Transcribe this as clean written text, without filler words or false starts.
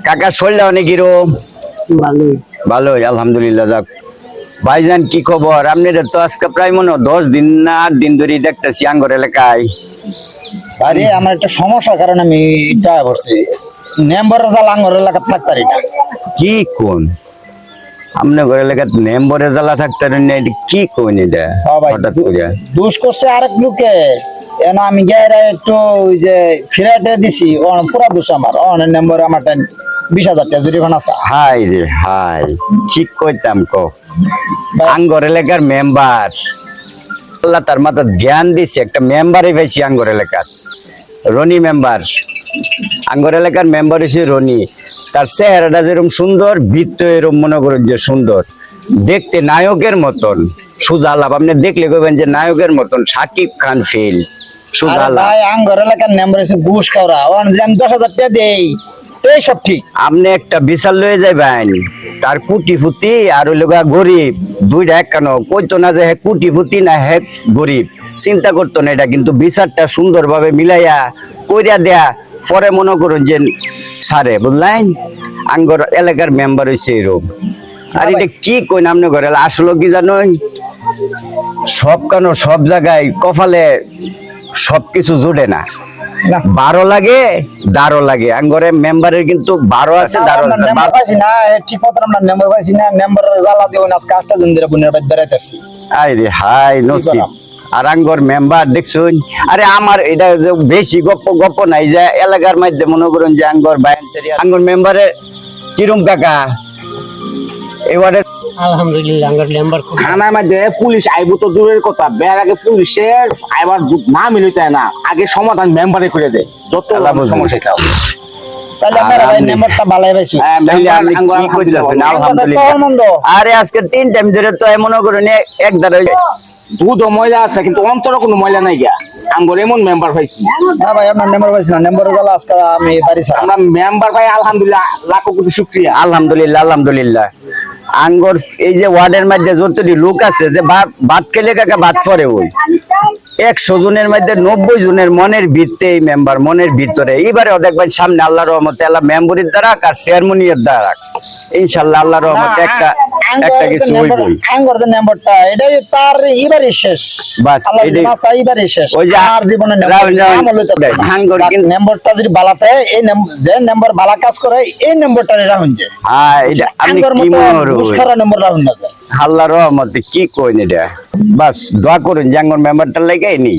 কাকা শরীরটা অনেক কিরম? ভালোই। ভালোই আলহামদুলিল্লাহ। যাক ভাইজান কি খবর? আপনাদের তো আজকে প্রায় মনে হয় 10 দিন না 8 দিন ধরে দেখতেছি আঙ্গর এলাকায়। আরে আমার একটা সমস্যার কারণে আমি এটা করছি, মেম্বার জাল আঙ্গর এলাকা থাকতারি না। কি কোন আপনার ঘর এলাকায় মেম্বরে জ্বালা থাকতেন না? এটা কি কোন এটা সবাই হঠাৎ করে? দুষ করছে আরেক লোকে, এন আমি গেরা একটু ওই যে ফিরাইতে দিছি, পুরা দোষ আমার। মেম্বার আমার 20,000 টাকা জরিমানা আছে। হাই রে হাই, ঠিক কইতাম কো আঙ্গর এলাকার মেম্বার, আল্লাহ তার মাথা জ্ঞান দিছে, একটা মেম্বারই পাইছি আঙ্গর এলাকার, রনি মেম্বার। আঙ্গর এলাকার মেম্বার হচ্ছে রনি। তার চেহারাটা যেরকম সুন্দর, বৃত্ত এরকম মনে করেন যে সুন্দর, দেখতে নায়কের মতন। সুজা আলাপ আপনি দেখলে কইবেন যে নায়কের মতন, সাকিব খান ফিল। সুজা আরে আলাপ ভাই আঙ্গর এলাকার মেম্বার হচ্ছে ঘুষ খাওয়া, আমি 10,000 টাকা দেই, এই সব ঠিক। আপনি একটা বিশাল লয়ে যাইবেন, তার কুটি ফুটি আর ওই লোক গরিব, দুইটা এক কেন কইতো না যে হে কুটি ফুটি না হে গরিব, চিন্তা করতো না এটা, কিন্তু বিচারটা সুন্দরভাবে মিলাইয়া কইরা দেয়া পরে মনে করুন যে সারে, বুঝলেন? আঙ্গর এলাকার মেম্বার হইছে এরকম। আর এটা কি কই না আপনি ঘরে আসলে কি জানেন, সব কেন সব জায়গায় কপালে সবকিছু জুড়ে না, না 12 লাগে 12 লাগে। আঙ্গরে মেম্বারের কিন্তু 12 আছে 12 আছে। মেম্বার পাইছি না, ঠিক মতো আমরা মেম্বার পাইছি না, মেম্বার জ্বালা দিয়ে আজকে 8টা দিন ধরে বোনের বাড়ি বেড়াইতেছি। আই রে হাই নসিব। আর আঙ্গর মেম্বার দেখছুন, আরে আমার এটা যে বেশি গপ্প নাই, যে এলাকার মধ্যে মনে করুন যে আঙ্গর বাইনচারি আঙ্গর মেম্বারে কিরম কাকা এবারে আলহামদুলিল্লাহ আঙ্গার মেম্বার খুব থানার মধ্যে পুলিশ আইব তো দূরের কথা, বের আগে পুলিশের আইবার না মিলিতে না, আগে সমাধান মেম্বারে করে দেয় যত আল্লাহ বুঝে। সমস্যা খাও। তাহলে আমরা ভাই মেম্বারটা ভালোই পাইছি। তাইলে আপনি কি কইতাছেন? আলহামদুলিল্লাহ। আরে আজকে 3 টাইম ধরে তো মনে করুন এক ধারে দুধ ময়লা আছে কিন্তু অন্তর কোনো ময়লা নাই গিয়া, আঙ্গর এমন মেম্বার পাইছি না ভাই আপনার মেম্বার পাইছি না, মেম্বার জ্বালা আজকে আমি পারি স্যার। আমরা মেম্বার ভাই আলহামদুলিল্লাহ লাখো কোটি শুকরিয়া। আলহামদুলিল্লাহ আলহামদুলিল্লাহ। আঙ্গর এই যে ওয়ার্ডের মধ্যে যতটি লোক আছে যে ভাত খেলে কাকা ভাত পরে, ওই 100 জনের মধ্যে 90 জনের মনের ভিত্তে এই মেম্বার, মনের ভিতরে। এইবারে দেখবেন সামনে আল্লাহর রহমতে আল্লাহ মেম্বরের দ্বারা আর চেয়ারম্যানের দ্বারা ইনশাআল্লাহ আল্লাহর রহমতে একটা কিছু হইবই। আঙ্গর যে মেম্বারটা এটাই তার এবারই শেষ, বাস আল্লাহ এটাই মাসা এবারই শেষ। ওই যে আর জীবনে আঙ্গর কিন্তু মেম্বারটা যদি বালাতে, এই যে মেম্বার বালা কাজ করে এই মেম্বারটা রাহুন যে হ্যাঁ, এটা আপনি আঙ্গর কি মতো মনে করুন? দুষ্করা মেম্বার রাহুন না যায়। আল্লাহর রহমতে কি কইন এটা, বাস দোয়া করুন যে আঙ্গর মেম্বারটার লাগাই নি